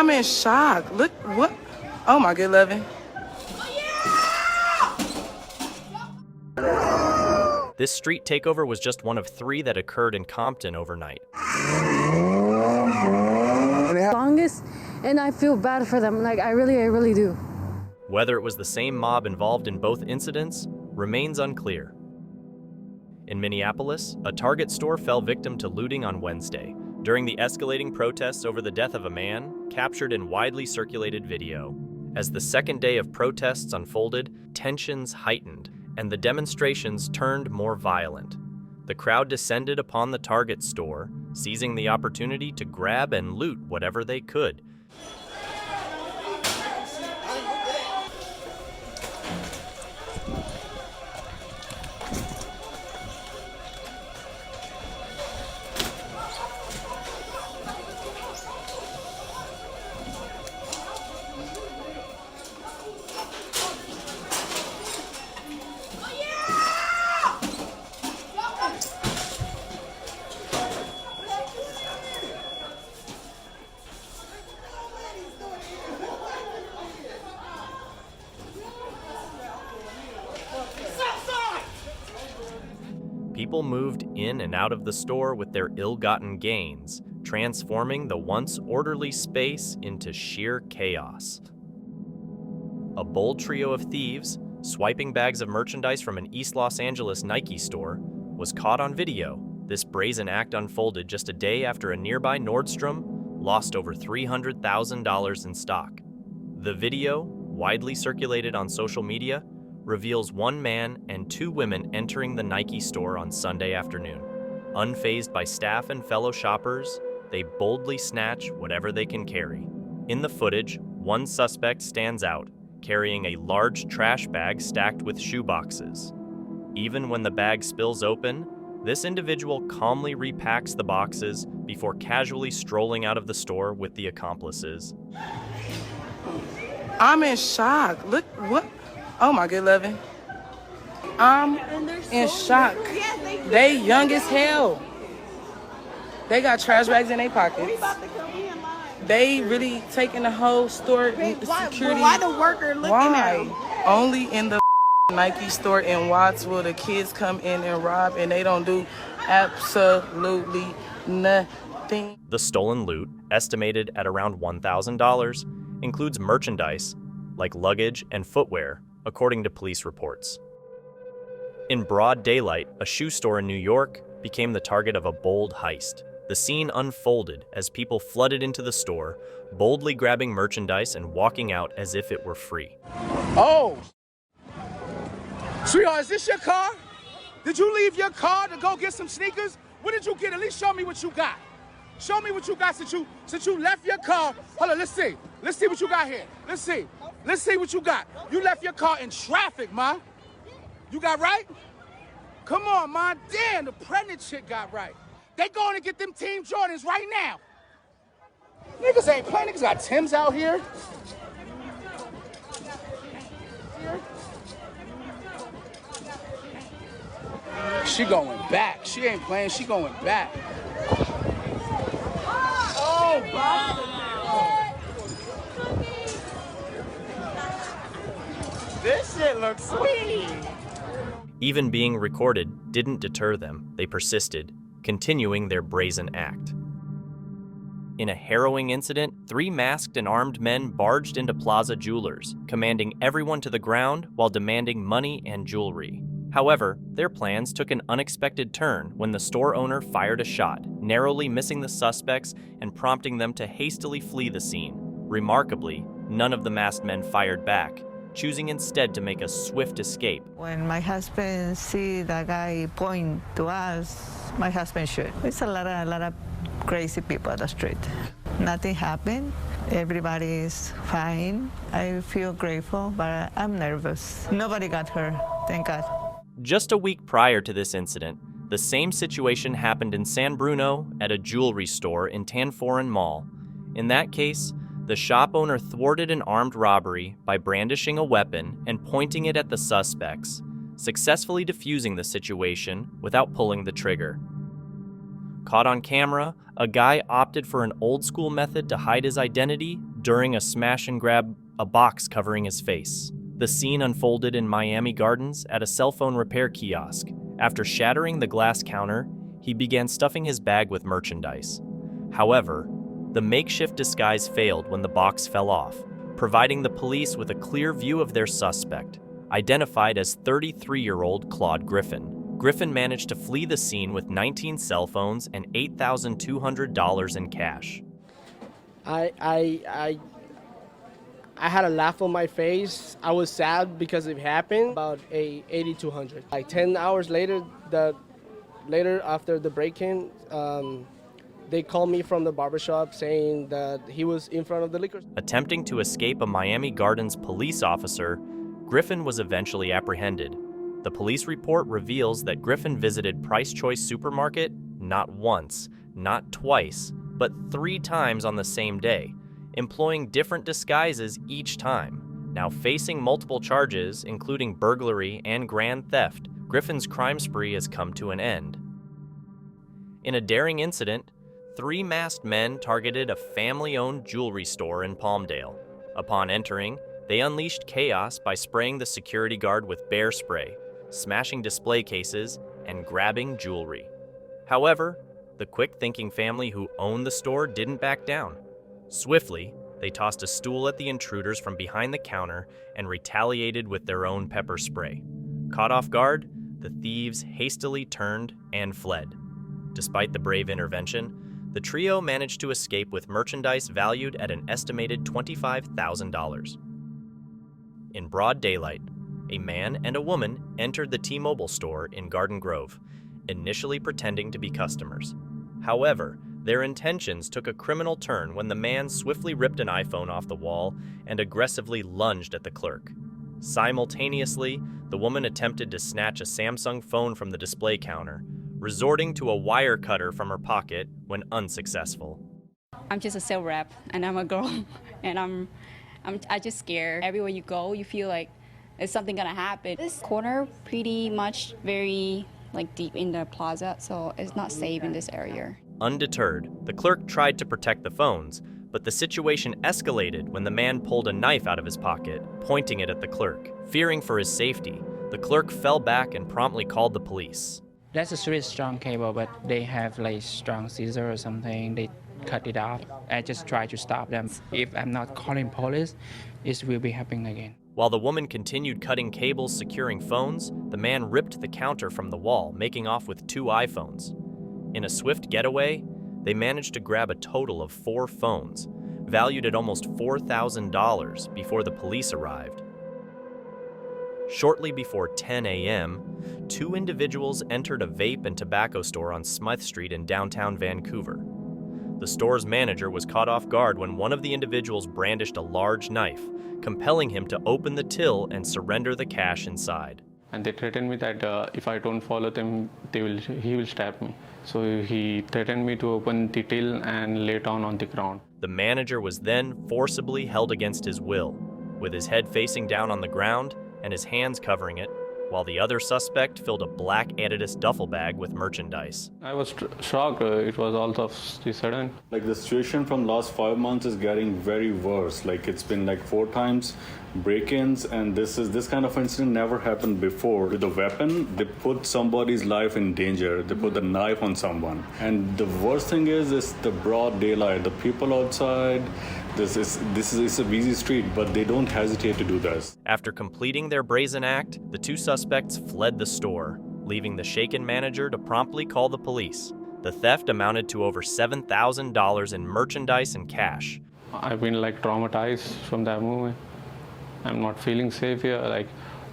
I'm in shock. Look, what? Oh my good loving. This street takeover was just one of 3 that occurred in Compton overnight. Longest, and I feel bad for them. Like, I really do. Whether it was the same mob involved in both incidents remains unclear. In Minneapolis, a Target store fell victim to looting on Wednesday during the escalating protests over the death of a man, captured in widely circulated video. As the second day of protests unfolded, tensions heightened, and the demonstrations turned more violent. The crowd descended upon the Target store, seizing the opportunity to grab and loot whatever they could. People moved in and out of the store with their ill-gotten gains, transforming the once orderly space into sheer chaos. A bold trio of thieves, swiping bags of merchandise from an East Los Angeles Nike store, was caught on video. This brazen act unfolded just a day after a nearby Nordstrom lost over $300,000 in stock. The video, widely circulated on social media, reveals one man and 2 women entering the Nike store on Sunday afternoon. Unfazed by staff and fellow shoppers, they boldly snatch whatever they can carry. In the footage, one suspect stands out, carrying a large trash bag stacked with shoeboxes. Even when the bag spills open, this individual calmly repacks the boxes before casually strolling out of the store with the accomplices. I'm in shock. Look, what? Oh my good loving. I'm in shock. They young as hell. They got trash bags in their pockets. They really taking the whole store security. Why the worker looking at them? Only in the Nike store in Watts will the kids come in and rob, and they don't do absolutely nothing. The stolen loot, estimated at around $1,000, includes merchandise like luggage and footwear, according to police reports. In broad daylight, a shoe store in New York became the target of a bold heist. The scene unfolded as people flooded into the store, boldly grabbing merchandise and walking out as if it were free. Oh! Sweetheart, is this your car? Did you leave your car to go get some sneakers? What did you get? At least show me what you got. Show me what you got since you left your car. Hold on, let's see. Let's see what you got here. Let's see. Let's see what you got. You left your car in traffic, ma. You got right? Come on, ma. Damn, the pregnant chick got right. They going to get them Team Jordans right now. Niggas ain't playing. Niggas got Timbs out here. She going back. She ain't playing. She going back. Oh, wow. This shit looks sweet. Even being recorded didn't deter them. They persisted, continuing their brazen act. In a harrowing incident, 3 masked and armed men barged into Plaza Jewelers, commanding everyone to the ground while demanding money and jewelry. However, their plans took an unexpected turn when the store owner fired a shot, narrowly missing the suspects and prompting them to hastily flee the scene. Remarkably, none of the masked men fired back, choosing instead to make a swift escape. When my husband see the guy point to us, my husband shoot. It's a lot of crazy people on the street. Nothing happened. Everybody is fine. I feel grateful, but I'm nervous. Nobody got hurt, thank God. Just a week prior to this incident, the same situation happened in San Bruno at a jewelry store in Tanforan Mall. In that case, the shop owner thwarted an armed robbery by brandishing a weapon and pointing it at the suspects, successfully defusing the situation without pulling the trigger. Caught on camera, a guy opted for an old-school method to hide his identity, during a smash and grab a box covering his face. The scene unfolded in Miami Gardens at a cell phone repair kiosk. After shattering the glass counter, he began stuffing his bag with merchandise. However, the makeshift disguise failed when the box fell off, providing the police with a clear view of their suspect, identified as 33-year-old Claude Griffin. Griffin managed to flee the scene with 19 cell phones and $8,200 in cash. I had a laugh on my face. I was sad because it happened. About $8,200. Like 10 hours later, after the break-in, they called me from the barbershop saying that he was in front of the liquor store. Attempting to escape a Miami Gardens police officer, Griffin was eventually apprehended. The police report reveals that Griffin visited Price Choice Supermarket not once, not twice, but 3 times on the same day, employing different disguises each time. Now facing multiple charges, including burglary and grand theft, Griffin's crime spree has come to an end. In a daring incident, 3 masked men targeted a family-owned jewelry store in Palmdale. Upon entering, they unleashed chaos by spraying the security guard with bear spray, smashing display cases, and grabbing jewelry. However, the quick-thinking family who owned the store didn't back down. Swiftly, they tossed a stool at the intruders from behind the counter and retaliated with their own pepper spray. Caught off guard, the thieves hastily turned and fled. Despite the brave intervention, the trio managed to escape with merchandise valued at an estimated $25,000. In broad daylight, a man and a woman entered the T-Mobile store in Garden Grove, initially pretending to be customers. However, their intentions took a criminal turn when the man swiftly ripped an iPhone off the wall and aggressively lunged at the clerk. Simultaneously, the woman attempted to snatch a Samsung phone from the display counter, resorting to a wire cutter from her pocket when unsuccessful. I'm just a sales rep, and I'm a girl, and I just scared. Everywhere you go, you feel like there's something gonna happen. This corner pretty much very deep in the plaza, so it's not safe in this area. Undeterred, the clerk tried to protect the phones, but the situation escalated when the man pulled a knife out of his pocket, pointing it at the clerk. Fearing for his safety, the clerk fell back and promptly called the police. That's a really strong cable, but they have strong scissor or something. They cut it off. I just try to stop them. If I'm not calling police, it will be happening again. While the woman continued cutting cables securing phones, the man ripped the counter from the wall, making off with 2 iPhones. In a swift getaway, they managed to grab a total of 4 phones, valued at almost $4,000 before the police arrived. Shortly before 10 a.m., 2 individuals entered a vape and tobacco store on Smythe Street in downtown Vancouver. The store's manager was caught off guard when one of the individuals brandished a large knife, compelling him to open the till and surrender the cash inside. And they threatened me that if I don't follow them, he will stab me. So he threatened me to open the till and lay down on the ground. The manager was then forcibly held against his will, with his head facing down on the ground and his hands covering it, while the other suspect filled a black Adidas duffel bag with merchandise. I was shocked. It was all of the sudden. The situation from last 5 months is getting very worse. It's been 4 times break-ins, and this kind of incident never happened before. With a weapon, they put somebody's life in danger. They put a knife on someone. And the worst thing is the broad daylight. The people outside, this is a busy street, but they don't hesitate to do this. After completing their brazen act, the 2 suspects fled the store, leaving the shaken manager to promptly call the police. The theft amounted to over $7,000 in merchandise and cash. I've been traumatized from that moment. I'm not feeling safe here.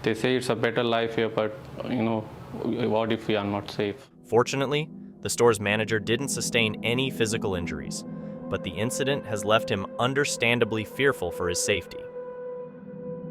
They say it's a better life here, but what if we are not safe? Fortunately, the store's manager didn't sustain any physical injuries, but the incident has left him understandably fearful for his safety.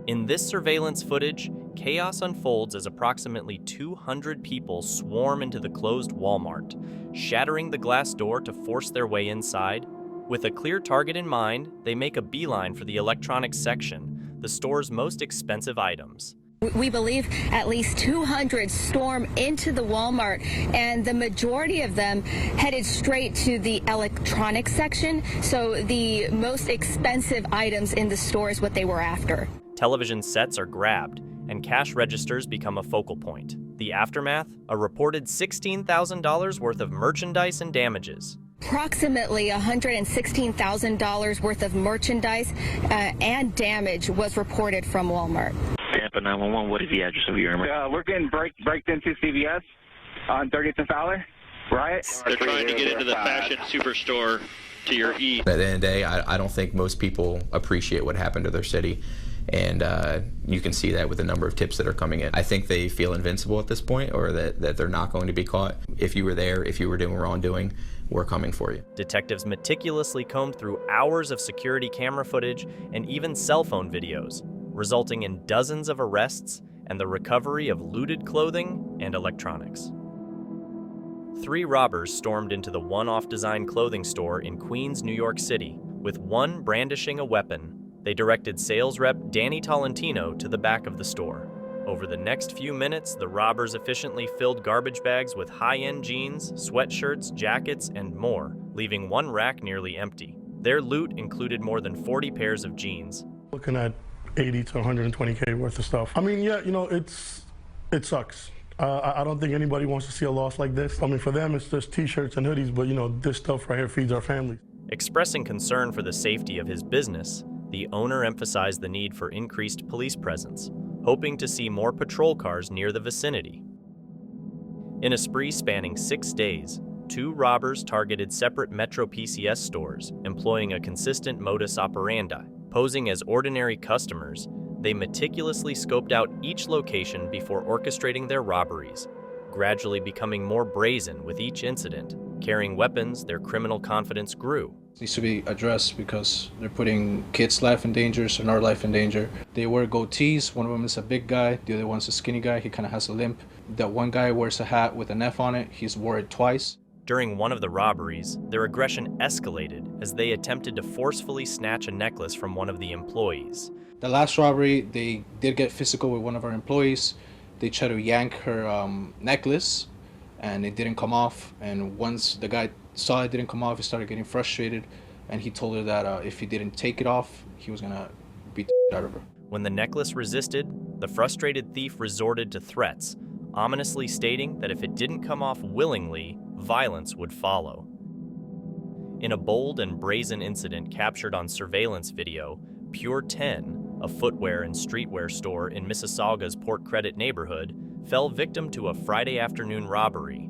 In this surveillance footage, chaos unfolds as approximately 200 people swarm into the closed Walmart, shattering the glass door to force their way inside. With a clear target in mind, they make a beeline for the electronics section, the store's most expensive items. We believe at least 200 stormed into the Walmart, and the majority of them headed straight to the electronics section. So the most expensive items in the store is what they were after. Television sets are grabbed, and cash registers become a focal point. The aftermath? A reported $16,000 worth of merchandise and damages. Approximately $116,000 worth of merchandise and damage was reported from Walmart. Tampa 911, what is the address of your area? We're getting braked into CVS on 30th and Fowler, right? They're trying to get into the fashion superstore to your east. At the end of the day, I don't think most people appreciate what happened to their city. And you can see that with the number of tips that are coming in. I think they feel invincible at this point, or that they're not going to be caught. If you were there, if you were doing wrongdoing, we're coming for you. Detectives meticulously combed through hours of security camera footage and even cell phone videos, resulting in dozens of arrests and the recovery of looted clothing and electronics. 3 robbers stormed into the one-off design clothing store in Queens, New York City, with one brandishing a weapon. They directed sales rep Danny Tolentino to the back of the store. Over the next few minutes, the robbers efficiently filled garbage bags with high-end jeans, sweatshirts, jackets, and more, leaving one rack nearly empty. Their loot included more than 40 pairs of jeans. Looking at 80 to 120K worth of stuff. I mean, yeah, it sucks. I don't think anybody wants to see a loss like this. I mean, for them, it's just t-shirts and hoodies, but this stuff right here feeds our families. Expressing concern for the safety of his business, the owner emphasized the need for increased police presence, hoping to see more patrol cars near the vicinity. In a spree spanning 6 days, 2 robbers targeted separate Metro PCS stores, employing a consistent modus operandi. Posing as ordinary customers, they meticulously scoped out each location before orchestrating their robberies, gradually becoming more brazen with each incident. Carrying weapons, their criminal confidence grew. It needs to be addressed because they're putting kids' life in danger and our life in danger. They wear goatees. One of them is a big guy. The other one's a skinny guy. He kind of has a limp. That one guy wears a hat with an F on it. He's wore it twice. During one of the robberies, their aggression escalated as they attempted to forcefully snatch a necklace from one of the employees. The last robbery, they did get physical with one of our employees. They tried to yank her necklace, and it didn't come off. And once the guy saw it didn't come off, he started getting frustrated, and he told her that if he didn't take it off, he was gonna beat the out of her. When the necklace resisted, the frustrated thief resorted to threats, ominously stating that if it didn't come off willingly, violence would follow. In a bold and brazen incident captured on surveillance video, Pure 10, a footwear and streetwear store in Mississauga's Port Credit neighborhood, fell victim to a Friday afternoon robbery.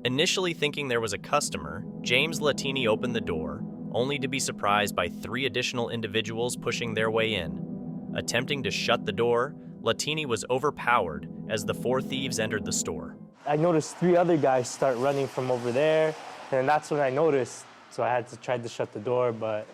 Initially thinking there was a customer, James Latini opened the door, only to be surprised by 3 additional individuals pushing their way in. Attempting to shut the door, Latini was overpowered as the 4 thieves entered the store. I noticed 3 other guys start running from over there, and that's when I noticed. So I had to try to shut the door, but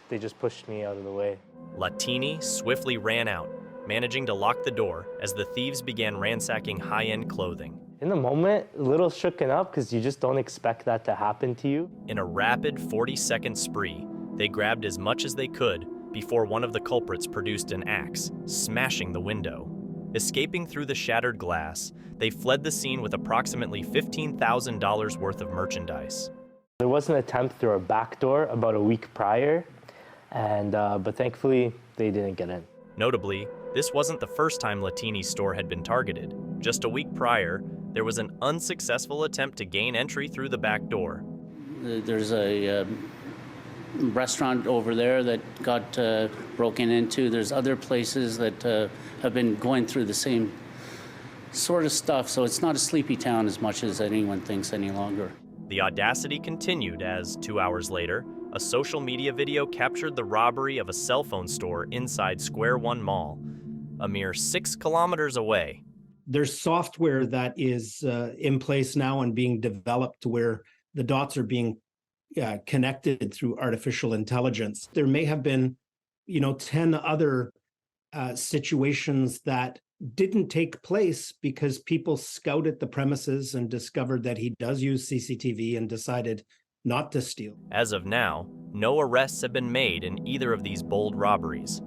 they just pushed me out of the way. Latini swiftly ran out, managing to lock the door as the thieves began ransacking high-end clothing. In the moment, a little shooken up because you just don't expect that to happen to you. In a rapid 40-second spree, they grabbed as much as they could before one of the culprits produced an axe, smashing the window. Escaping through the shattered glass, they fled the scene with approximately $15,000 worth of merchandise. There was an attempt through a back door about a week prior, but thankfully they didn't get in. Notably, this wasn't the first time Latini's store had been targeted. Just a week prior, there was an unsuccessful attempt to gain entry through the back door. There's a restaurant over there that got broken into. There's other places that have been going through the same sort of stuff, so it's not a sleepy town as much as anyone thinks any longer. The audacity continued as, 2 hours later, a social media video captured the robbery of a cell phone store inside Square One Mall, a mere 6 kilometers away. There's software that is in place now and being developed to where the dots are being connected through artificial intelligence. There may have been, 10 other situations that didn't take place because people scouted the premises and discovered that he does use CCTV and decided not to steal. As of now, no arrests have been made in either of these bold robberies.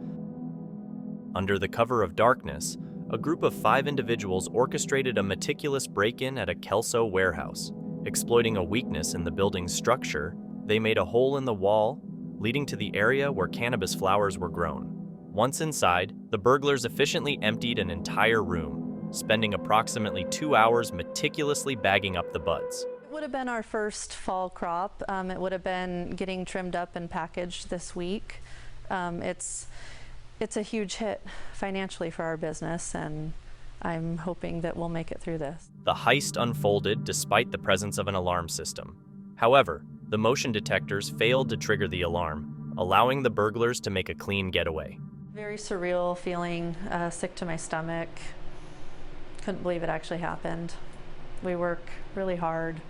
Under the cover of darkness, a group of 5 individuals orchestrated a meticulous break-in at a Kelso warehouse. Exploiting a weakness in the building's structure, they made a hole in the wall, leading to the area where cannabis flowers were grown. Once inside, the burglars efficiently emptied an entire room, spending approximately 2 hours meticulously bagging up the buds. It would have been our first fall crop. It would have been getting trimmed up and packaged this week. It's a huge hit financially for our business, and I'm hoping that we'll make it through this. The heist unfolded despite the presence of an alarm system. However, the motion detectors failed to trigger the alarm, allowing the burglars to make a clean getaway. Very surreal feeling, sick to my stomach. Couldn't believe it actually happened. We work really hard.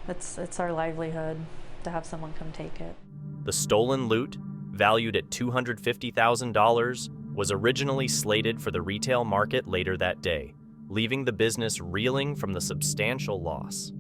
It's our livelihood to have someone come take it. The stolen loot, valued at $250,000, was originally slated for the retail market later that day, leaving the business reeling from the substantial loss.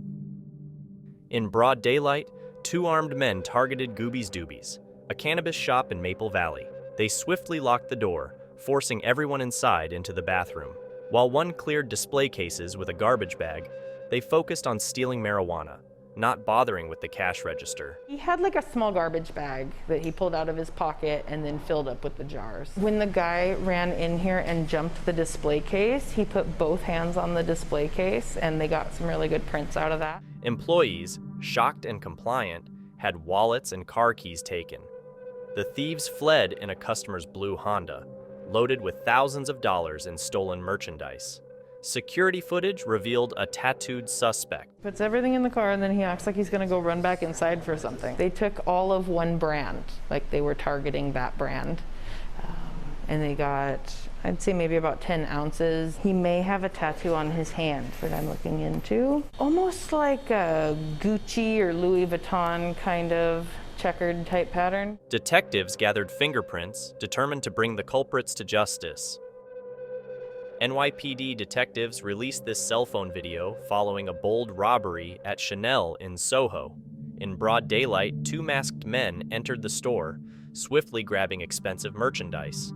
In broad daylight, 2 armed men targeted Gooby's Doobies, a cannabis shop in Maple Valley. They swiftly locked the door, forcing everyone inside into the bathroom. While one cleared display cases with a garbage bag, they focused on stealing marijuana, not bothering with the cash register. He had like a small garbage bag that he pulled out of his pocket and then filled up with the jars. When the guy ran in here and jumped the display case, he put both hands on the display case and they got some really good prints out of that. Employees, shocked and compliant, had wallets and car keys taken. The thieves fled in a customer's blue Honda, loaded with thousands of dollars in stolen merchandise. Security footage revealed a tattooed suspect. Puts everything in the car and then he acts like he's gonna go run back inside for something. They took all of one brand, like they were targeting that brand. And they got, I'd say maybe about 10 ounces. He may have a tattoo on his hand that I'm looking into. Almost like a Gucci or Louis Vuitton kind of checkered type pattern. Detectives gathered fingerprints, determined to bring the culprits to justice. NYPD detectives released this cell phone video following a bold robbery at Chanel in Soho. In broad daylight, 2 masked men entered the store, swiftly grabbing expensive merchandise.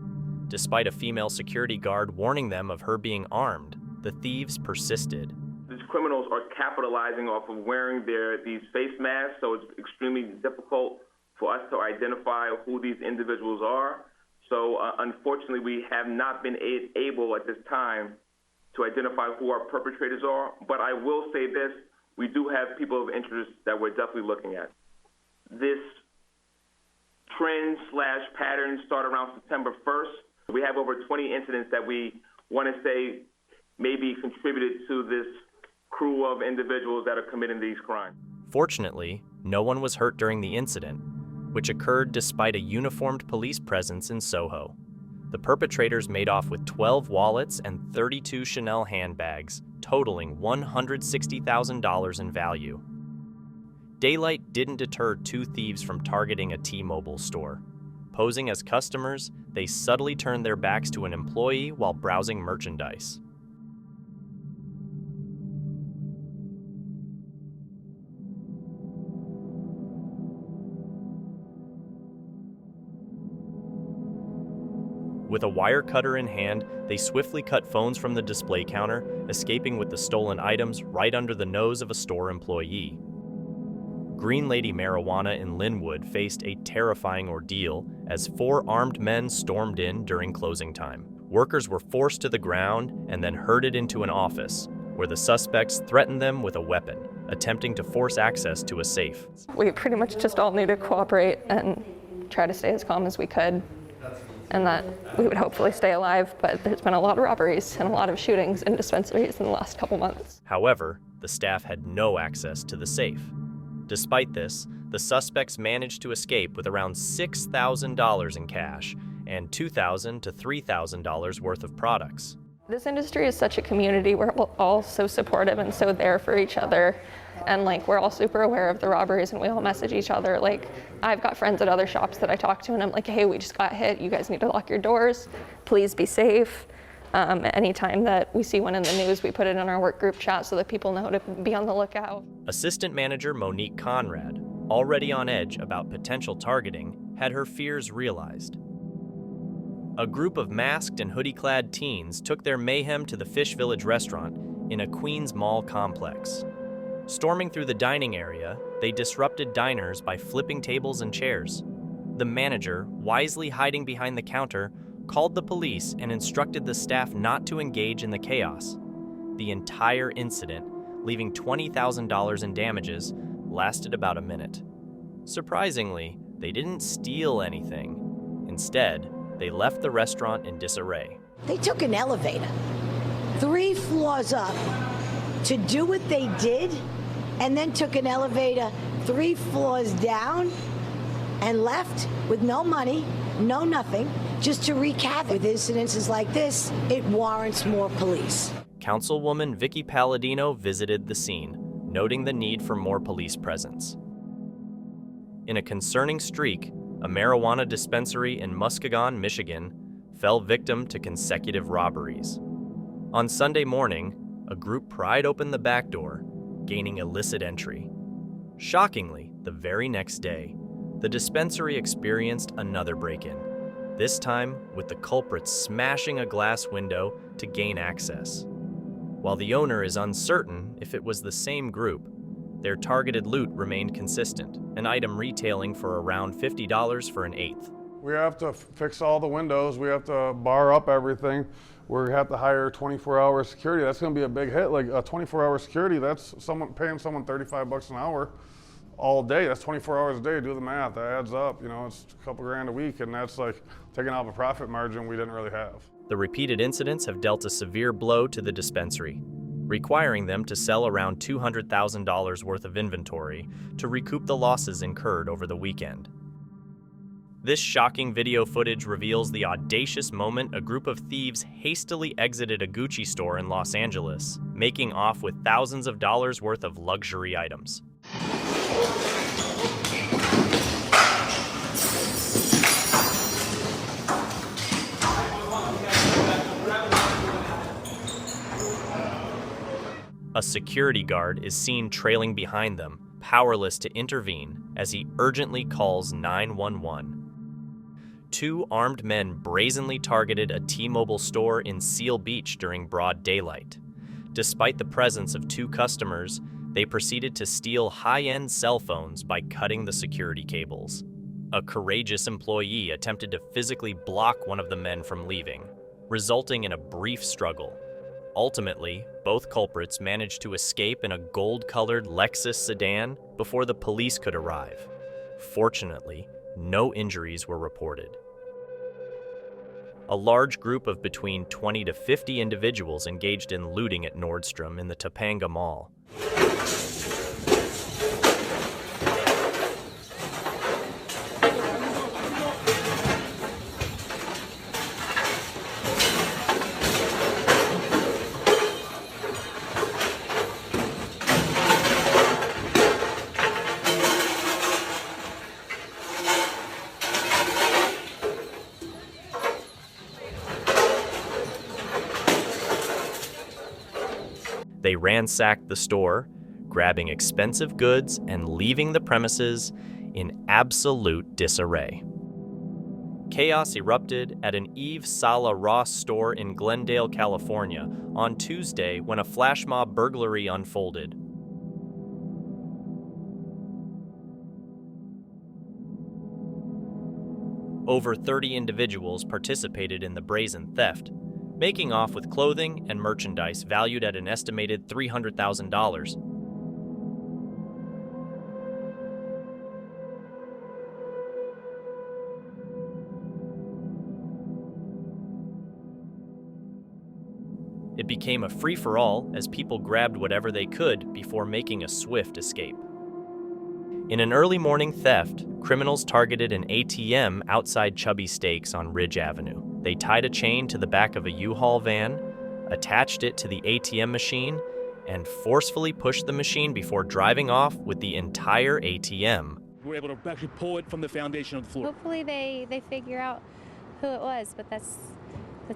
Despite a female security guard warning them of her being armed, the thieves persisted. These criminals are capitalizing off of wearing these face masks, so it's extremely difficult for us to identify who these individuals are. So unfortunately, we have not been able at this time to identify who our perpetrators are. But I will say this, we do have people of interest that we're definitely looking at. This trend/pattern started around September 1st. We have over 20 incidents that we want to say maybe contributed to this crew of individuals that are committing these crimes. Fortunately, no one was hurt during the incident, which occurred despite a uniformed police presence in Soho. The perpetrators made off with 12 wallets and 32 Chanel handbags, totaling $160,000 in value. Daylight didn't deter 2 thieves from targeting a T-Mobile store. Posing as customers, they subtly turned their backs to an employee while browsing merchandise. With a wire cutter in hand, they swiftly cut phones from the display counter, escaping with the stolen items right under the nose of a store employee. Green Lady Marijuana in Linwood faced a terrifying ordeal as 4 armed men stormed in during closing time. Workers were forced to the ground and then herded into an office, where the suspects threatened them with a weapon, attempting to force access to a safe. We pretty much just all need to cooperate and try to stay as calm as we could, and that we would hopefully stay alive, but there's been a lot of robberies and a lot of shootings in dispensaries in the last couple months. However, the staff had no access to the safe. Despite this, the suspects managed to escape with around $6,000 in cash and $2,000 to $3,000 worth of products. This industry is such a community. We're all so supportive and so there for each other. And we're all super aware of the robberies and we all message each other. I've got friends at other shops that I talk to and I'm like, hey, we just got hit. You guys need to lock your doors. Please be safe. Anytime that we see one in the news, we put it in our work group chat so that people know to be on the lookout. Assistant Manager Monique Conrad, already on edge about potential targeting, had her fears realized. A group of masked and hoodie-clad teens took their mayhem to the Fish Village restaurant in a Queens Mall complex. Storming through the dining area, they disrupted diners by flipping tables and chairs. The manager, wisely hiding behind the counter, called the police and instructed the staff not to engage in the chaos. The entire incident, leaving $20,000 in damages, lasted about a minute. Surprisingly, they didn't steal anything. Instead, they left the restaurant in disarray. They took an elevator 3 floors up to do what they did, and then took an elevator 3 floors down and left with no money, no nothing, just to wreak havoc. With incidences like this, it warrants more police. Councilwoman Vicky Palladino visited the scene, noting the need for more police presence. In a concerning streak, a marijuana dispensary in Muskegon, Michigan, fell victim to consecutive robberies. On Sunday morning, a group pried open the back door, gaining illicit entry. Shockingly, the very next day, the dispensary experienced another break-in, this time with the culprits smashing a glass window to gain access. While the owner is uncertain if it was the same group, their targeted loot remained consistent, an item retailing for around $50 for an eighth. We have to fix all the windows, we have to bar up everything, we have to hire 24-hour security. That's gonna be a big hit. Like a 24-hour security, that's paying someone $35 an hour all day. That's 24 hours a day, do the math, that adds up. You know, it's a couple grand a week, and that's like taking out a profit margin we didn't really have. The repeated incidents have dealt a severe blow to the dispensary, requiring them to sell around $200,000 worth of inventory to recoup the losses incurred over the weekend. This shocking video footage reveals the audacious moment a group of thieves hastily exited a Gucci store in Los Angeles, making off with thousands of dollars worth of luxury items. A security guard is seen trailing behind them, powerless to intervene as he urgently calls 911. 2 armed men brazenly targeted a T-Mobile store in Seal Beach during broad daylight. Despite the presence of 2 customers, they proceeded to steal high-end cell phones by cutting the security cables. A courageous employee attempted to physically block one of the men from leaving, resulting in a brief struggle. Ultimately, both culprits managed to escape in a gold-colored Lexus sedan before the police could arrive. Fortunately, no injuries were reported. A large group of between 20 to 50 individuals engaged in looting at Nordstrom in the Topanga Mall. They ransacked the store, grabbing expensive goods and leaving the premises in absolute disarray. Chaos erupted at an Yves Saint Laurent store in Glendale, California, on Tuesday when a flash mob burglary unfolded. Over 30 individuals participated in the brazen theft, making off with clothing and merchandise valued at an estimated $300,000. It became a free-for-all as people grabbed whatever they could before making a swift escape. In an early morning theft, criminals targeted an ATM outside Chubby Steaks on Ridge Avenue. They tied a chain to the back of a U-Haul van, attached it to the ATM machine, and forcefully pushed the machine before driving off with the entire ATM. We're able to actually pull it from the foundation of the floor. Hopefully they figure out who it was, but that's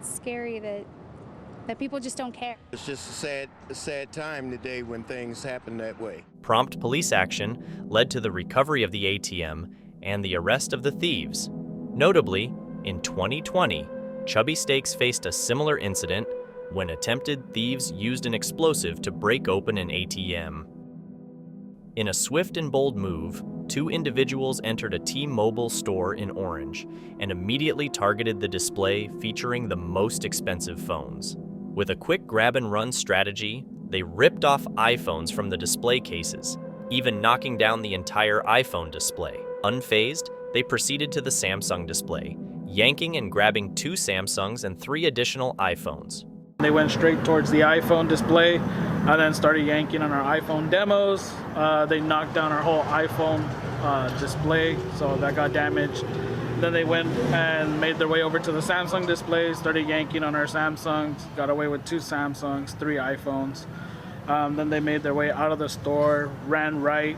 scary that people just don't care. It's just a sad time today when things happen that way. Prompt police action led to the recovery of the ATM and the arrest of the thieves. Notably, in 2020, Chubby Steaks faced a similar incident when attempted thieves used an explosive to break open an ATM. In a swift and bold move, two individuals entered a T-Mobile store in Orange and immediately targeted the display featuring the most expensive phones. With a quick grab-and-run strategy, they ripped off iPhones from the display cases, even knocking down the entire iPhone display. Unfazed, they proceeded to the Samsung display, yanking and grabbing 2 Samsungs and 3 additional iPhones. They went straight towards the iPhone display and then started yanking on our iPhone demos. They knocked down our whole iPhone display, so that got damaged. Then they went and made their way over to the Samsung display, started yanking on our Samsungs, got away with 2 Samsungs, 3 iPhones. Then they made their way out of the store, ran right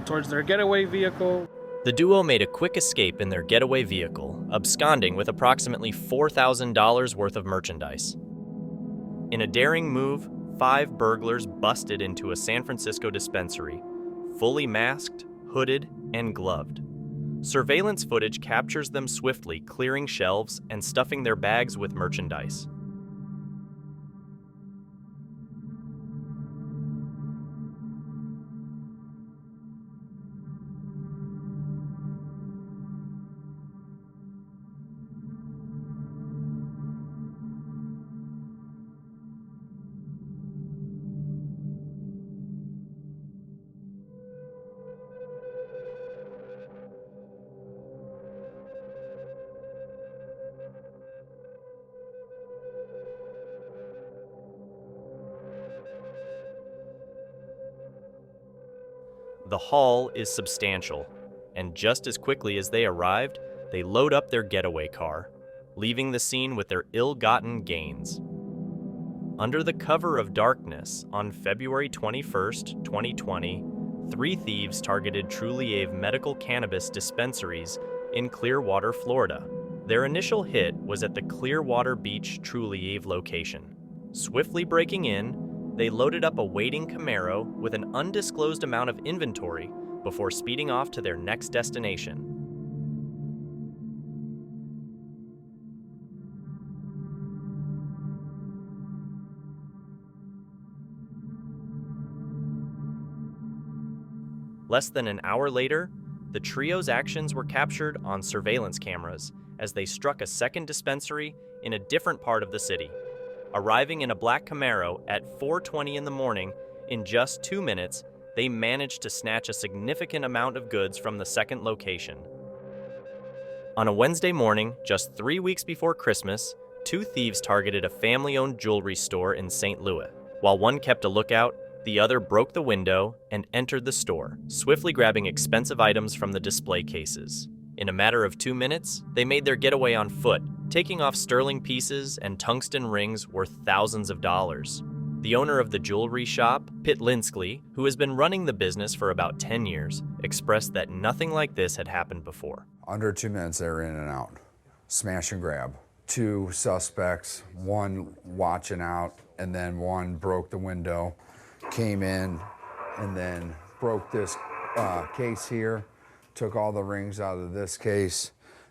towards their getaway vehicle. The duo made a quick escape in their getaway vehicle, absconding with approximately $4,000 worth of merchandise. In a daring move, 5 burglars busted into a San Francisco dispensary, fully masked, hooded, and gloved. Surveillance footage captures them swiftly clearing shelves and stuffing their bags with merchandise. The haul is substantial, and just as quickly as they arrived, they load up their getaway car, leaving the scene with their ill-gotten gains. Under the cover of darkness, on February 21st, 2020, 3 thieves targeted Trulieve medical cannabis dispensaries in Clearwater, Florida. Their initial hit was at the Clearwater Beach Trulieve location. Swiftly breaking in, they loaded up a waiting Camaro with an undisclosed amount of inventory before speeding off to their next destination. Less than an hour later, the trio's actions were captured on surveillance cameras as they struck a second dispensary in a different part of the city. Arriving in a black Camaro at 4:20 in the morning, in just 2 minutes, they managed to snatch a significant amount of goods from the second location. On a Wednesday morning, just 3 weeks before Christmas, 2 thieves targeted a family-owned jewelry store in St. Louis. While one kept a lookout, the other broke the window and entered the store, swiftly grabbing expensive items from the display cases. In a matter of 2 minutes, they made their getaway on foot, taking off sterling pieces and tungsten rings worth thousands of dollars. The owner of the jewelry shop, Pitt Lindskley, who has been running the business for about 10 years, expressed that nothing like this had happened before. Under 2 minutes, they were in and out. Smash and grab. 2 suspects, one watching out, and then one broke the window, came in, and then broke this case here, took all the rings out of this case,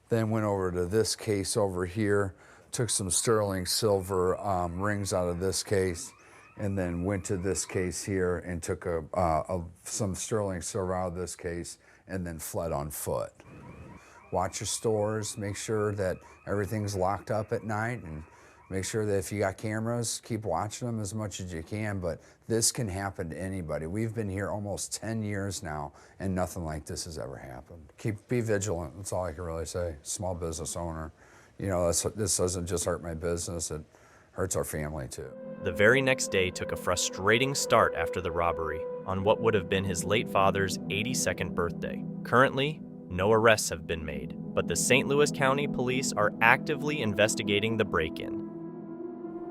then went over to this case over here, took some sterling silver rings out of this case, and then went to this case here and took some sterling silver out of this case, and then fled on foot. Watch your stores, make sure that everything's locked up at night, and make sure that if you got cameras, keep watching them as much as you can, but this can happen to anybody. We've been here almost 10 years now, and nothing like this has ever happened. Be vigilant, that's all I can really say. Small business owner. You know, this doesn't just hurt my business, it hurts our family too. The very next day took a frustrating start after the robbery on what would have been his late father's 82nd birthday. Currently, no arrests have been made, but the St. Louis County Police are actively investigating the break-in.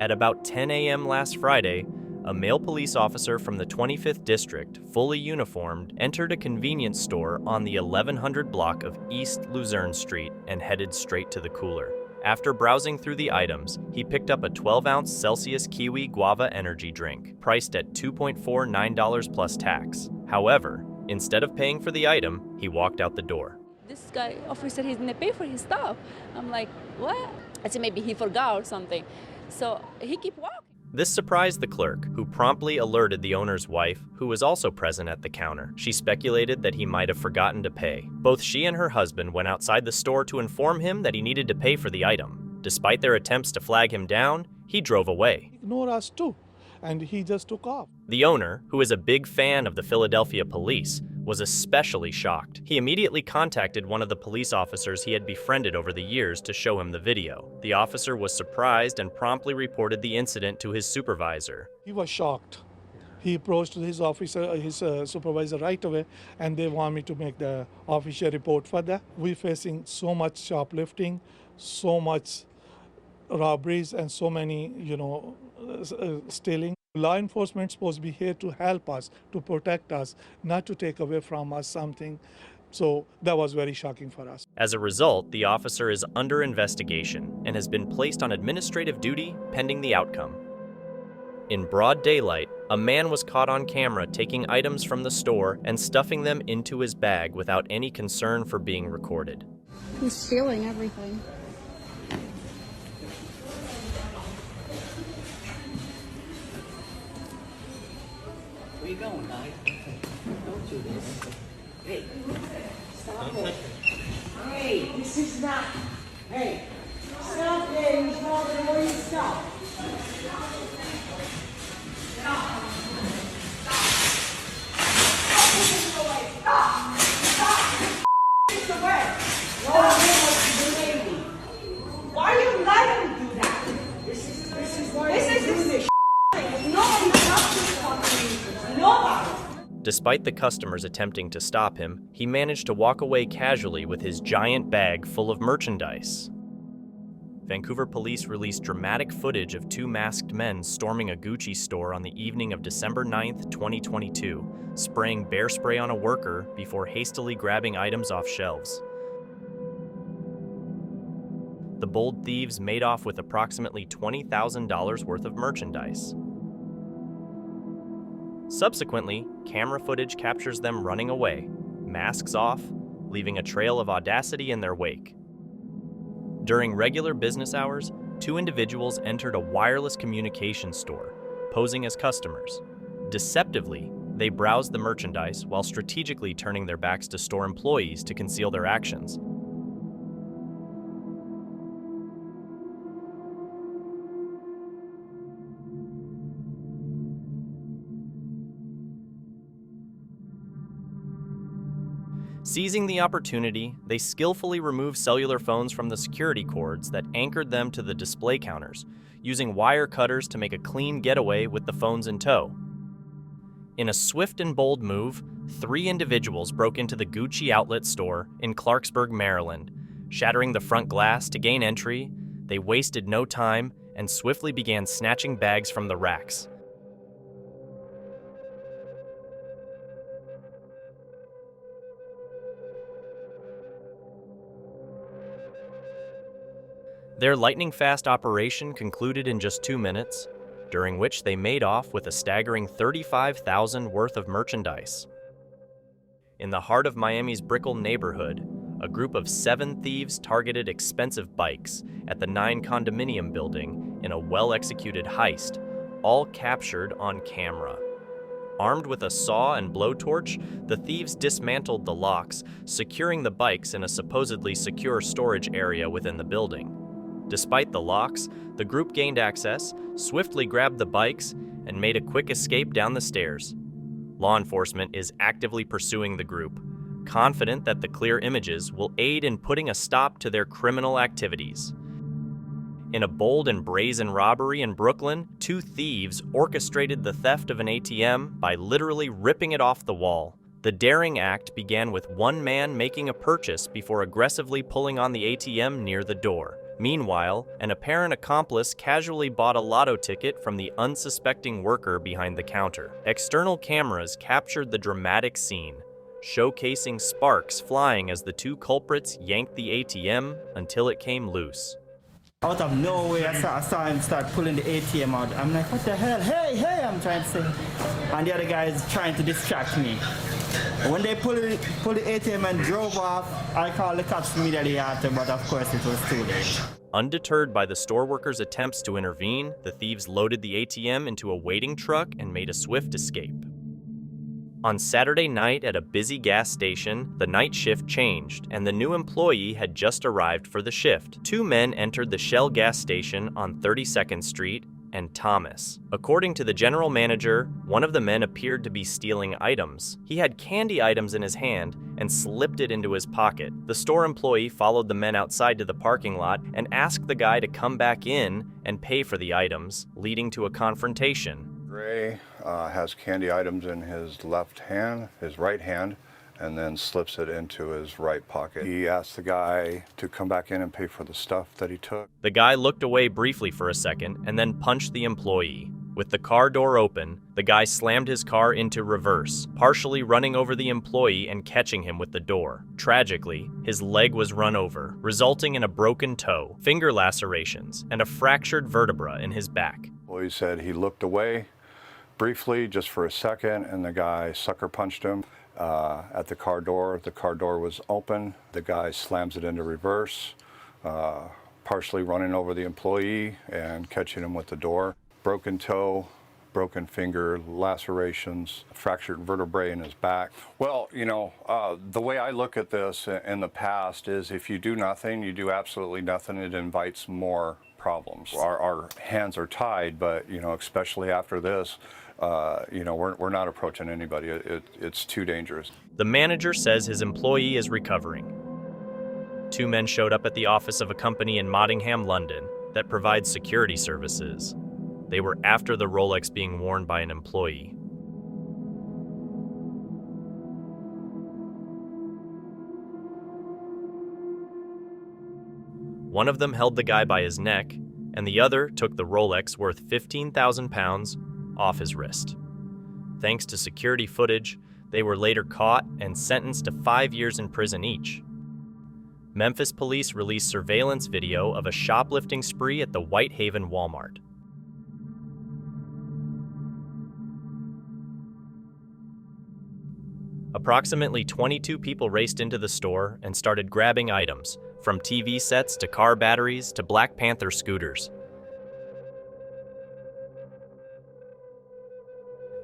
At about 10 a.m. last Friday, a male police officer from the 25th District, fully uniformed, entered a convenience store on the 1100 block of East Luzerne Street and headed straight to the cooler. After browsing through the items, he picked up a 12-ounce Celsius Kiwi Guava energy drink, priced at $2.49 plus tax. However, instead of paying for the item, he walked out the door. This guy officer, he's gonna pay for his stuff. I'm like, what? I said maybe he forgot or something. So he kept walking. This surprised the clerk, who promptly alerted the owner's wife, who was also present at the counter. She speculated that he might have forgotten to pay. Both she and her husband went outside the store to inform him that he needed to pay for the item. Despite their attempts to flag him down, he drove away. Ignore us too, and he just took off. The owner, who is a big fan of the Philadelphia police, was especially shocked. He immediately contacted one of the police officers he had befriended over the years to show him the video. The officer was surprised and promptly reported the incident to his supervisor. He was shocked. He approached his officer, his supervisor right away, and they want me to make the official report for that. We're facing so much shoplifting, so much robberies, and so many, stealing. Law enforcement is supposed to be here to help us, to protect us, not to take away from us something. So that was very shocking for us. As a result, the officer is under investigation and has been placed on administrative duty pending the outcome. In broad daylight, a man was caught on camera taking items from the store and stuffing them into his bag without any concern for being recorded. He's stealing everything. Where you going, guys? Don't do this. Hey, stop it. Hey, this is not. Hey, stop it. He's not going to you stop. Stop. Why are you letting him do that? This is why this is nobody stops this fucking nobody. Despite the customers attempting to stop him, he managed to walk away casually with his giant bag full of merchandise. Vancouver police released dramatic footage of two masked men storming a Gucci store on the evening of December 9th, 2022, spraying bear spray on a worker before hastily grabbing items off shelves. The bold thieves made off with approximately $20,000 worth of merchandise. Subsequently, camera footage captures them running away, masks off, leaving a trail of audacity in their wake. During regular business hours, two individuals entered a wireless communications store, posing as customers. Deceptively, they browsed the merchandise while strategically turning their backs to store employees to conceal their actions. Seizing the opportunity, they skillfully removed cellular phones from the security cords that anchored them to the display counters, using wire cutters to make a clean getaway with the phones in tow. In a swift and bold move, three individuals broke into the Gucci outlet store in Clarksburg, Maryland. Shattering the front glass to gain entry, they wasted no time and swiftly began snatching bags from the racks. Their lightning-fast operation concluded in just 2 minutes, during which they made off with a staggering $35,000 worth of merchandise. In the heart of Miami's Brickell neighborhood, a group of 7 thieves targeted expensive bikes at the 9 condominium building in a well-executed heist, all captured on camera. Armed with a saw and blowtorch, the thieves dismantled the locks, securing the bikes in a supposedly secure storage area within the building. Despite the locks, the group gained access, swiftly grabbed the bikes, and made a quick escape down the stairs. Law enforcement is actively pursuing the group, confident that the clear images will aid in putting a stop to their criminal activities. In a bold and brazen robbery in Brooklyn, 2 thieves orchestrated the theft of an ATM by literally ripping it off the wall. The daring act began with one man making a purchase before aggressively pulling on the ATM near the door. Meanwhile, an apparent accomplice casually bought a lotto ticket from the unsuspecting worker behind the counter. External cameras captured the dramatic scene, showcasing sparks flying as the 2 culprits yanked the ATM until it came loose. Out of nowhere, I saw him start pulling the ATM out. I'm like, what the hell? Hey, I'm trying to say. And the other guy is trying to distract me. When they pulled the ATM and drove off, I called the cops immediately after, but of course it was too late. Undeterred by the store workers' attempts to intervene, the thieves loaded the ATM into a waiting truck and made a swift escape. On Saturday night at a busy gas station, the night shift changed, and the new employee had just arrived for the shift. Two men entered the Shell gas station on 32nd Street and Thomas. According to the general manager, one of the men appeared to be stealing items. He had candy items in his hand and slipped it into his pocket. The store employee followed the men outside to the parking lot and asked the guy to come back in and pay for the items, leading to a confrontation. Gray has candy items in his left hand, his right hand, and then slips it into his right pocket. He asked the guy to come back in and pay for the stuff that he took. The guy looked away briefly for a second and then punched the employee. With the car door open, the guy slammed his car into reverse, partially running over the employee and catching him with the door. Tragically, his leg was run over, resulting in a broken toe, finger lacerations, and a fractured vertebra in his back. The employee said he looked away briefly, just for a second, and the guy sucker punched him at the car door. The car door was open. The guy slams it into reverse, partially running over the employee and catching him with the door. Broken toe, broken finger, lacerations, fractured vertebrae in his back. Well, you know, the way I look at this in the past is if you do nothing, you do absolutely nothing, it invites more problems. Our hands are tied, but, you know, especially after this, you know, we're not approaching anybody. It's too dangerous. The manager says his employee is recovering. Two men showed up at the office of a company in Mottingham, London, that provides security services. They were after the Rolex being worn by an employee. One of them held the guy by his neck, and the other took the Rolex worth £15,000 off his wrist. Thanks to security footage, they were later caught and sentenced to 5 years in prison each. Memphis police released surveillance video of a shoplifting spree at the Whitehaven Walmart. Approximately 22 people raced into the store and started grabbing items, from TV sets to car batteries to Black Panther scooters.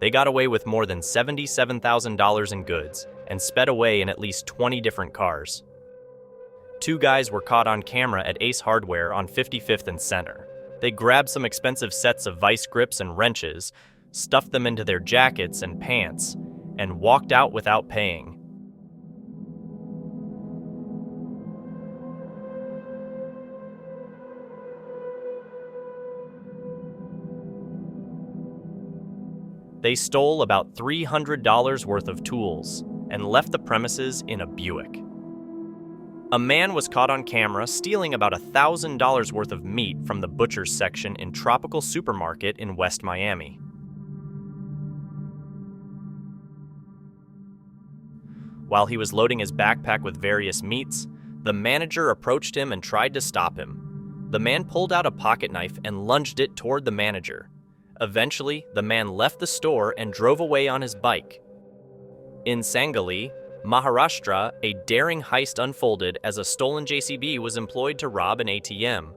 They got away with more than $77,000 in goods and sped away in at least 20 different cars. Two guys were caught on camera at Ace Hardware on 55th and Center. They grabbed some expensive sets of vice grips and wrenches, stuffed them into their jackets and pants, and walked out without paying. They stole about $300 worth of tools and left the premises in a Buick. A man was caught on camera stealing about $1,000 worth of meat from the butcher's section in Tropical Supermarket in West Miami. While he was loading his backpack with various meats, the manager approached him and tried to stop him. The man pulled out a pocket knife and lunged it toward the manager. Eventually, the man left the store and drove away on his bike. In Sangali, Maharashtra, a daring heist unfolded as a stolen JCB was employed to rob an ATM.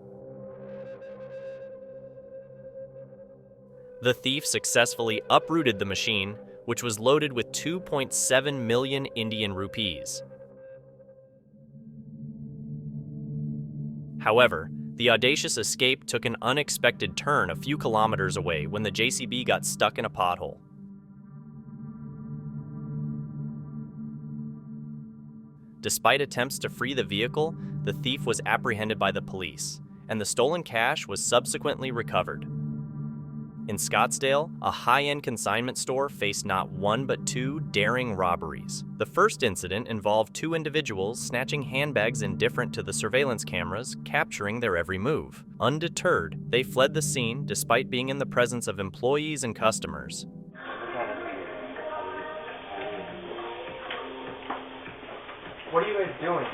The thief successfully uprooted the machine, which was loaded with 2.7 million Indian rupees. However, the audacious escape took an unexpected turn a few kilometers away when the JCB got stuck in a pothole. Despite attempts to free the vehicle, the thief was apprehended by the police, and the stolen cash was subsequently recovered. In Scottsdale, a high-end consignment store faced not one but two daring robberies. The first incident involved two individuals snatching handbags indifferent to the surveillance cameras, capturing their every move. Undeterred, they fled the scene despite being in the presence of employees and customers. What are you guys doing?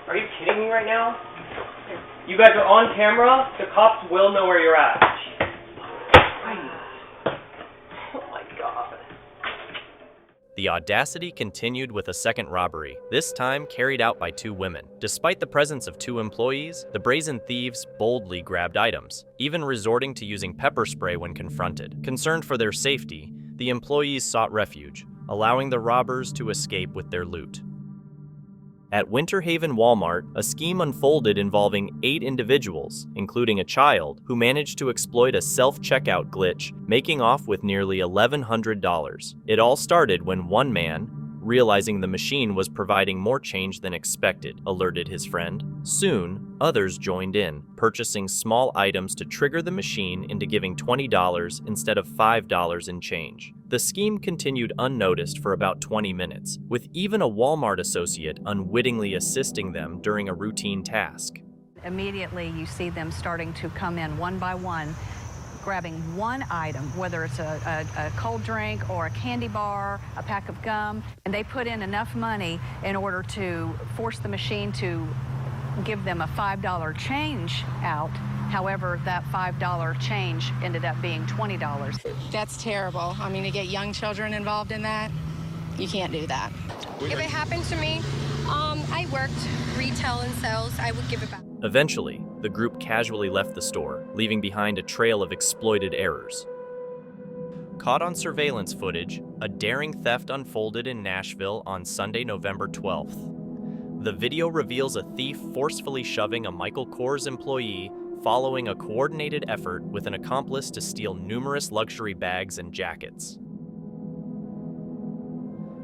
Are you kidding me right now? You guys are on camera. The cops will know where you're at. The audacity continued with a second robbery, this time carried out by 2 women. Despite the presence of 2 employees, the brazen thieves boldly grabbed items, even resorting to using pepper spray when confronted. Concerned for their safety, the employees sought refuge, allowing the robbers to escape with their loot. At Winter Haven Walmart, a scheme unfolded involving 8 individuals, including a child, who managed to exploit a self-checkout glitch, making off with nearly $1,100. It all started when one man, realizing the machine was providing more change than expected, alerted his friend. Soon, others joined in, purchasing small items to trigger the machine into giving $20 instead of $5 in change. The scheme continued unnoticed for about 20 minutes, with even a Walmart associate unwittingly assisting them during a routine task. Immediately, you see them starting to come in one by one, grabbing one item, whether it's a cold drink or a candy bar, a pack of gum, and they put in enough money in order to force the machine to give them a $5 change out. However, that $5 change ended up being $20. That's terrible. I mean, to get young children involved in that, you can't do that. If it happened to me, I worked retail and sales, I would give it back. Eventually, the group casually left the store, leaving behind a trail of exploited errors. Caught on surveillance footage, a daring theft unfolded in Nashville on Sunday, November 12th. The video reveals a thief forcefully shoving a Michael Kors employee following a coordinated effort with an accomplice to steal numerous luxury bags and jackets.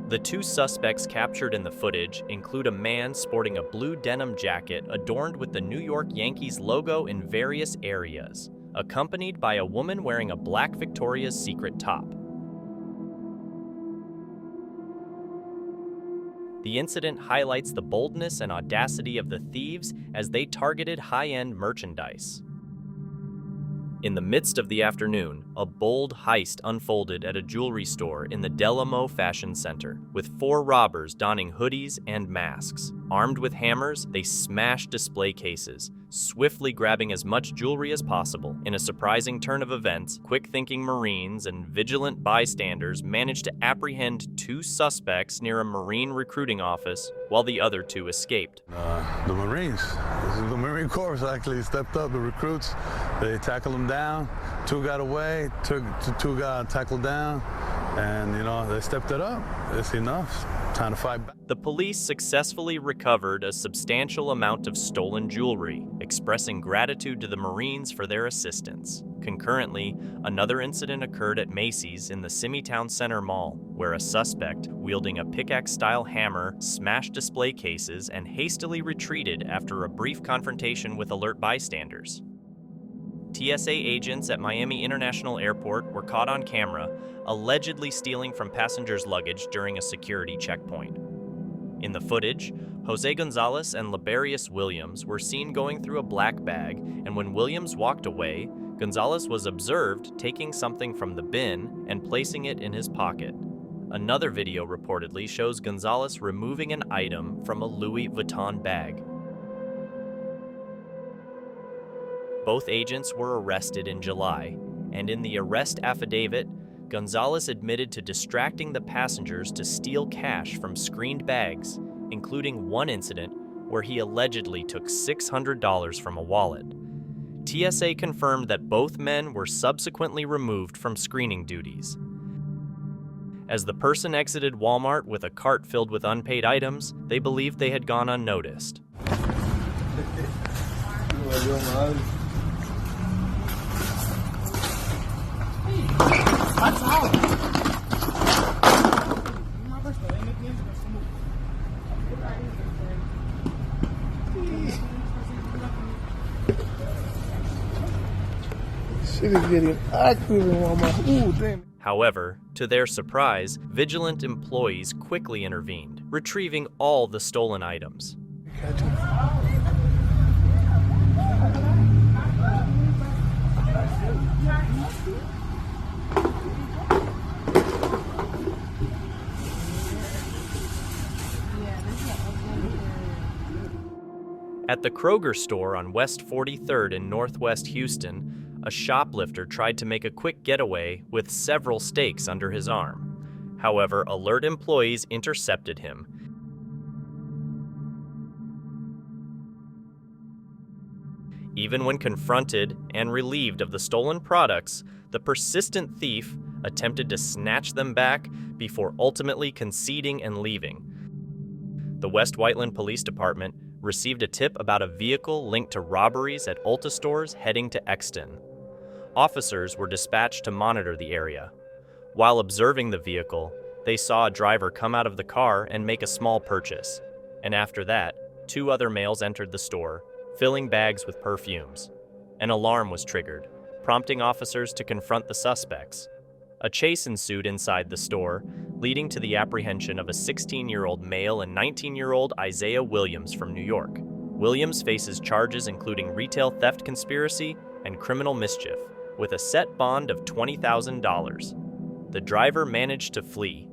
The 2 suspects captured in the footage include a man sporting a blue denim jacket adorned with the New York Yankees logo in various areas, accompanied by a woman wearing a black Victoria's Secret top. The incident highlights the boldness and audacity of the thieves as they targeted high-end merchandise. In the midst of the afternoon, a bold heist unfolded at a jewelry store in the Delamo Fashion Center, with 4 robbers donning hoodies and masks. Armed with hammers, they smashed display cases, swiftly grabbing as much jewelry as possible. In a surprising turn of events, quick-thinking Marines and vigilant bystanders managed to apprehend 2 suspects near a Marine recruiting office, while the other 2 escaped. The Marines, the Marine Corps actually stepped up, the recruits. They tackled them down. 2 got away, 2 got tackled down, and they stepped it up. It's enough. Time to fight back. The police successfully recovered a substantial amount of stolen jewelry, expressing gratitude to the Marines for their assistance. Concurrently, another incident occurred at Macy's in the Simitown Center Mall, where a suspect, wielding a pickaxe-style hammer, smashed display cases and hastily retreated after a brief confrontation with alert bystanders. TSA agents at Miami International Airport were caught on camera, allegedly stealing from passengers' luggage during a security checkpoint. In the footage, Jose Gonzalez and Liberius Williams were seen going through a black bag, and when Williams walked away, Gonzalez was observed taking something from the bin and placing it in his pocket. Another video reportedly shows Gonzalez removing an item from a Louis Vuitton bag. Both agents were arrested in July, and in the arrest affidavit, Gonzalez admitted to distracting the passengers to steal cash from screened bags, including one incident where he allegedly took $600 from a wallet. TSA confirmed that both men were subsequently removed from screening duties. As the person exited Walmart with a cart filled with unpaid items, they believed they had gone unnoticed. Shit is getting active in Walmart. Ooh, damn. However, to their surprise, vigilant employees quickly intervened, retrieving all the stolen items. At the Kroger store on West 43rd in Northwest Houston, a shoplifter tried to make a quick getaway with several stakes under his arm. However, alert employees intercepted him. Even when confronted and relieved of the stolen products, the persistent thief attempted to snatch them back before ultimately conceding and leaving. The West Whiteland Police Department received a tip about a vehicle linked to robberies at Ulta stores heading to Exton. Officers were dispatched to monitor the area. While observing the vehicle, they saw a driver come out of the car and make a small purchase. And after that, 2 other males entered the store, filling bags with perfumes. An alarm was triggered, prompting officers to confront the suspects. A chase ensued inside the store, leading to the apprehension of a 16-year-old male and 19-year-old Isaiah Williams from New York. Williams faces charges including retail theft conspiracy and criminal mischief, with a set bond of $20,000. The driver managed to flee,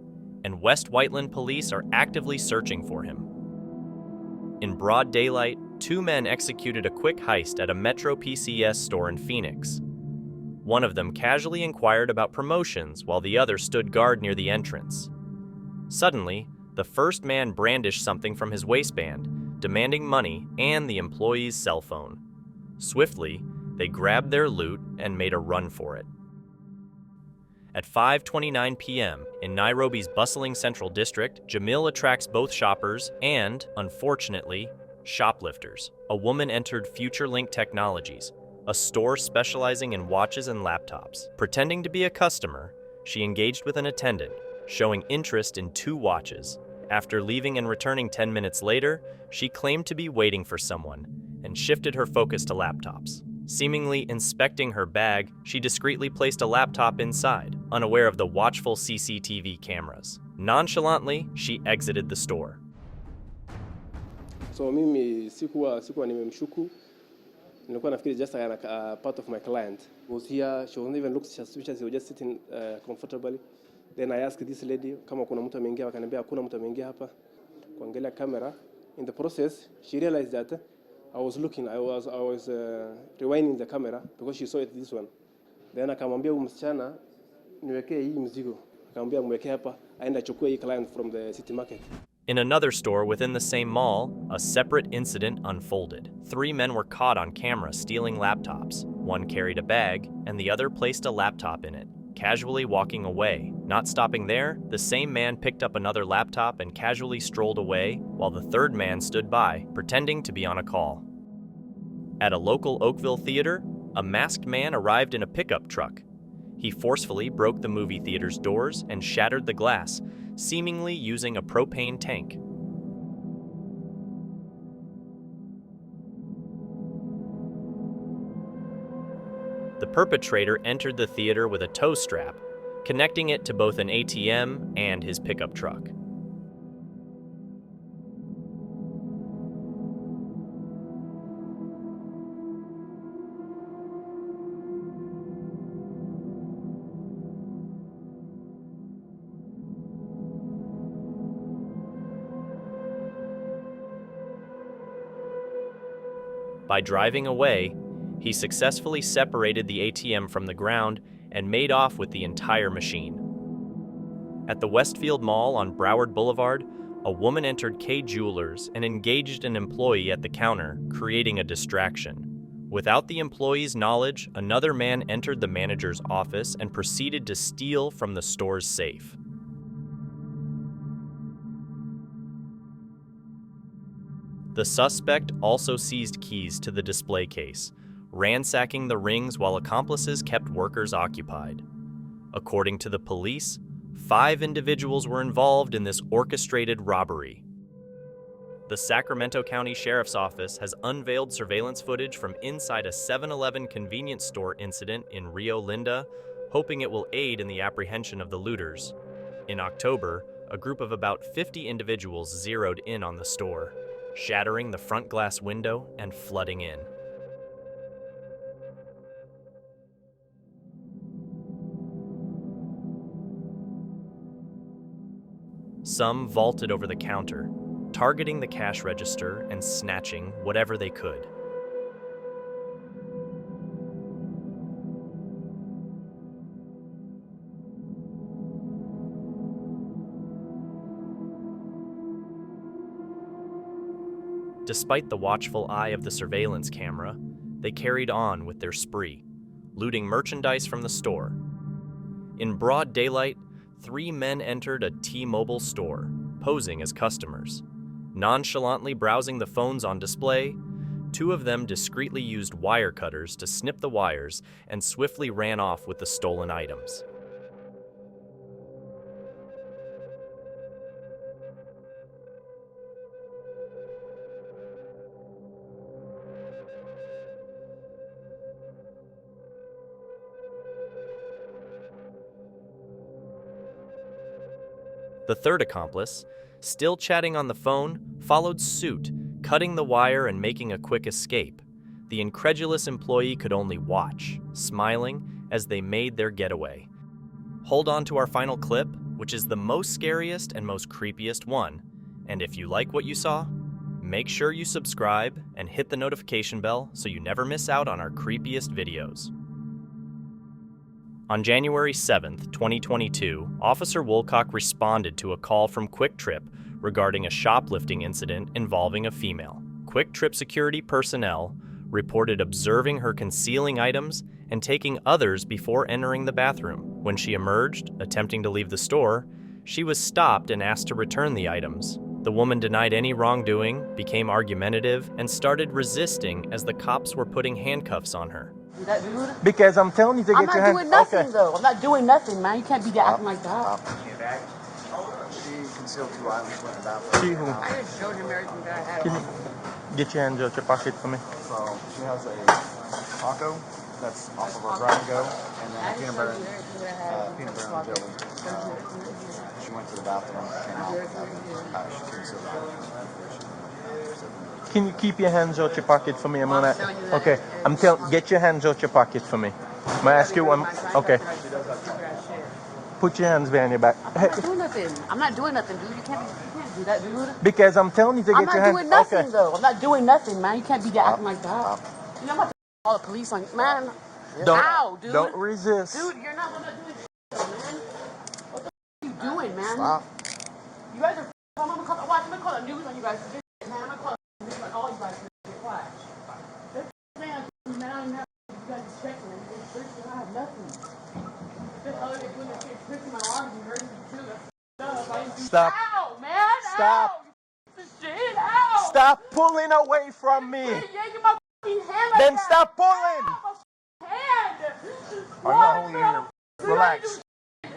and West Whiteland police are actively searching for him. In broad daylight, 2 men executed a quick heist at a Metro PCS store in Phoenix. One of them casually inquired about promotions while the other stood guard near the entrance. Suddenly, the first man brandished something from his waistband, demanding money and the employee's cell phone. Swiftly, they grabbed their loot and made a run for it. At 5:29 p.m. in Nairobi's bustling Central District, Jamil attracts both shoppers and, unfortunately, shoplifters. A woman entered FutureLink Technologies, a store specializing in watches and laptops. Pretending to be a customer, she engaged with an attendant, showing interest in 2 watches. After leaving and returning 10 minutes later, she claimed to be waiting for someone and shifted her focus to laptops. Seemingly inspecting her bag, she discreetly placed a laptop inside, unaware of the watchful CCTV cameras. Nonchalantly, she exited the store. So mimi sikuwa nimemshuku. Nilikuwa nafikiri just part of my client was here. She wasn't even looking suspicious. She was just sitting comfortably. Then I asked this lady kama kuna mtu ameingia, wakaniambia hakuna mtu ameingia hapa. Kuangalia camera. In the process, she realized that I was rewinding the camera because she saw it this one. Then akamwambia huyu msichana niwekee hii mzigo. Akamwambia mwekee hapa aenda achukue hii client from the city market. In another store within the same mall, a separate incident unfolded. 3 men were caught on camera stealing laptops. One carried a bag, and the other placed a laptop in it, casually walking away. Not stopping there, the same man picked up another laptop and casually strolled away, while the third man stood by, pretending to be on a call. At a local Oakville theater, a masked man arrived in a pickup truck. He forcefully broke the movie theater's doors and shattered the glass, seemingly using a propane tank. The perpetrator entered the theater with a tow strap, connecting it to both an ATM and his pickup truck. By driving away, he successfully separated the ATM from the ground and made off with the entire machine. At the Westfield Mall on Broward Boulevard, a woman entered K Jewelers and engaged an employee at the counter, creating a distraction. Without the employee's knowledge, another man entered the manager's office and proceeded to steal from the store's safe. The suspect also seized keys to the display case, ransacking the rings while accomplices kept workers occupied. According to the police, 5 individuals were involved in this orchestrated robbery. The Sacramento County Sheriff's Office has unveiled surveillance footage from inside a 7-Eleven convenience store incident in Rio Linda, hoping it will aid in the apprehension of the looters. In October, a group of about 50 individuals zeroed in on the store, shattering the front glass window and flooding in. Some vaulted over the counter, targeting the cash register and snatching whatever they could. Despite the watchful eye of the surveillance camera, they carried on with their spree, looting merchandise from the store. In broad daylight, 3 men entered a T-Mobile store, posing as customers. Nonchalantly browsing the phones on display, 2 of them discreetly used wire cutters to snip the wires and swiftly ran off with the stolen items. The third accomplice, still chatting on the phone, followed suit, cutting the wire and making a quick escape. The incredulous employee could only watch, smiling, as they made their getaway. Hold on to our final clip, which is the most scariest and most creepiest one. And if you like what you saw, make sure you subscribe and hit the notification bell so you never miss out on our creepiest videos. On January 7th, 2022, Officer Woolcock responded to a call from Quick Trip regarding a shoplifting incident involving a female. Quick Trip security personnel reported observing her concealing items and taking others before entering the bathroom. When she emerged, attempting to leave the store, she was stopped and asked to return the items. The woman denied any wrongdoing, became argumentative, and started resisting as the cops were putting handcuffs on her. Because I'm telling you to get your hands. I'm not doing nothing though. I'm not doing nothing, man. You can't be acting like that. She concealed 2 items in the bathroom. She who? I just showed him everything that I had. Can you get your hands out your pocket for me? So she has a taco that's off of her grab and go, and then a peanut butter and jelly. She went to the bathroom, came out, she concealed the items. Can you keep your hands out your pocket for me? I'm gonna. Okay, I'm telling. Get your hands out your pocket for me. May I ask you one? Okay. Put your hands behind your back. I'm not doing nothing. I'm not doing nothing, dude. You can't do that, dude. Because I'm telling you to get your hands. I'm not doing nothing though. I'm not doing nothing, man. You can't be acting like that. You know, I'm about to call the police on you, man. Ow, dude. Don't resist. Dude, you're not doing shit, man. What the are you doing, man? Stop. You guys are. I'm gonna call the news on you guys for this shit, man. I'm gonna call the news on all you guys for this shit. Why? Man, I don't even have you guys checking me. I have nothing. This other thing doing this shit, twisting my arms and hurting me too. Stop. Ow, man. Stop. Ow. Shit, ow. Stop pulling away from me. Quit yanking my fucking hand like Then that. stop pulling. Ow, my hand. I'm not holding your. Relax.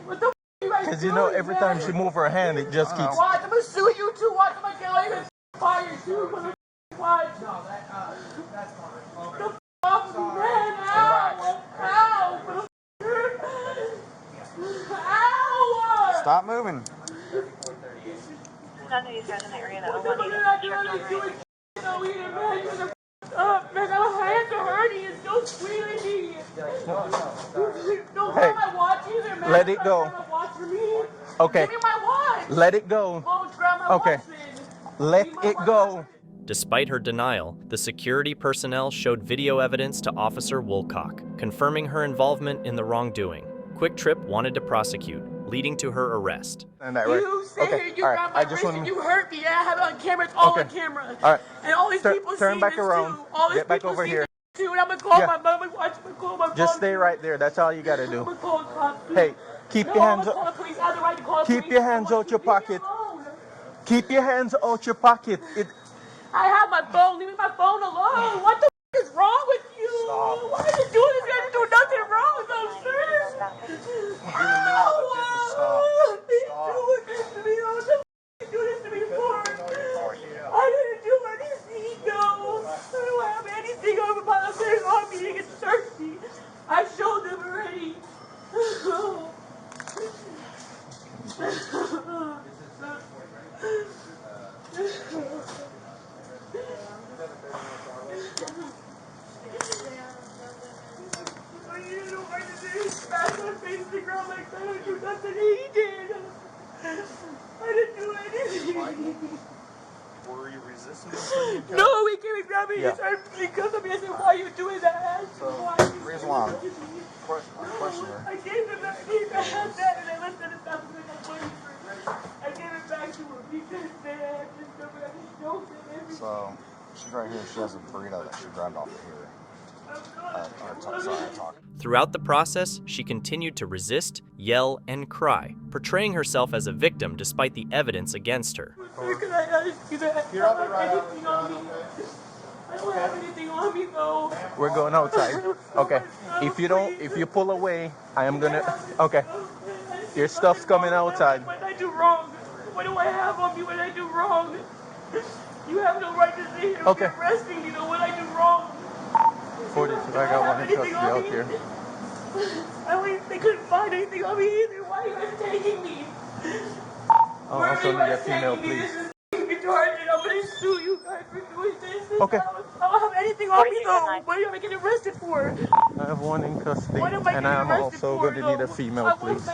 What the you guys Because you know every time she move her hand, it just keeps. Watch, I'm gonna sue you too. Watch, I'm gonna get you fired too. Watch. No, that's fine. The off me, man. Ow. Ow. Ow. Stop moving. None of these guys in the area that will want you to check on man, my hands are hurting. It's so squealing. Don't grab my watch either, man. Let it go. Grab my watch for me. Okay. Give me my watch. Let it go. Don't grab my Okay. watch, then. Let it go. Despite her denial, the security personnel showed video evidence to Officer Woolcock, confirming her involvement in the wrongdoing. Quick Trip wanted to prosecute, leading to her arrest. And that, right? You say Okay. you All grabbed right. my wrist and you hurt me. I have it on camera. It's all on camera. All right. And all these people Turn see back this around. too. All these Get back people over see here. this too. And I'm gonna call Yeah. my mom. I'm gonna call my mom. Just stay right there. That's all you gotta I'm do. gonna call cops. Hey, keep No, your I'm hands gonna call up. the police. I have the right to call the Keep police. your hands out your pocket. Keep your hands out your pocket. I have my phone. Leave me my phone alone. What the is wrong with you? Stop. Why are you doing this? You guys do nothing wrong, though, sir. Stop. He's doing this to me. What the you doing this to me for? I didn't do anything, no. I don't have anything over my affairs on me to get thirsty. I showed them already. Were you resisting? No, he came and grabbed me. Yeah. He started because of me. I said, why are you doing that? So, the reason why I'm questioning her. I gave him that. He had that, and I left it in that place. I gave it back to him. He said, man, I just showed him everything. So, She's right here. She has a burrito that she grabbed off of here. Throughout the process, she continued to resist, yell, and cry, portraying herself as a victim despite the evidence against her. Can I ask you that? I don't have anything on me. I don't have anything on me though. We're going outside. Okay. If you pull away, I am gonna. Okay. Your stuff's coming outside. What did I do wrong? What do I have on me? What did I do wrong? You have no right to sit here. Okay. You're arresting me. What did I do wrong? 42. I got one in custody out here. They couldn't find anything on me either. Why are you guys taking me? Oh, also need a female, please. This is retarded. I'm gonna sue you guys for doing this. Okay. I don't have anything on me though. What am I getting arrested for? I have one in custody, What am I and getting I'm arrested also for, going to need a female, please. I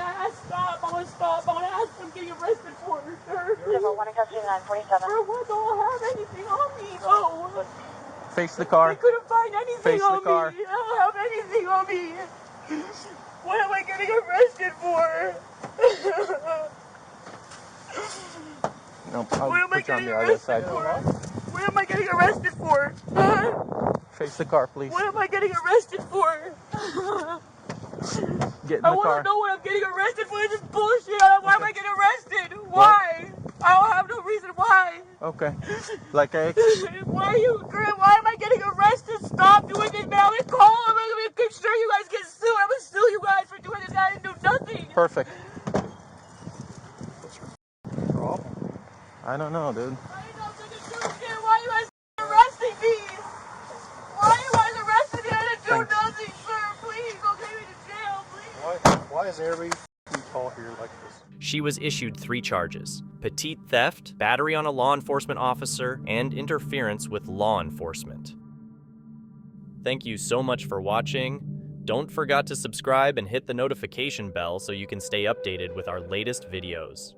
want to stop. I want to ask what I'm getting arrested for, sir. One in custody, 947. Sir, what? Don't have anything on me though. Face the car. They couldn't find anything Face on the car. me. I don't have anything on me. What am I getting arrested for? No, I'll put you on the other side. What am I getting arrested for? Face the car, please. What am I getting arrested for? Get in the I want car. to know what I'm getting arrested for. This is bullshit. Why am I getting arrested? Why? I don't have no reason why. Okay. Like I. Why am I getting arrested? Stop doing this, man. I'm gonna call him. I'm gonna make sure you guys get sued. I'm gonna sue you guys for doing this. I didn't do nothing. Perfect. I don't know, dude. Why are you guys arresting me? Why are you guys arresting me? I didn't do nothing, sir. Please, don't take me to jail, please. Why is every call here like this? She was issued 3 charges: petite theft, battery on a law enforcement officer, and interference with law enforcement. Thank you so much for watching. Don't forget to subscribe and hit the notification bell so you can stay updated with our latest videos.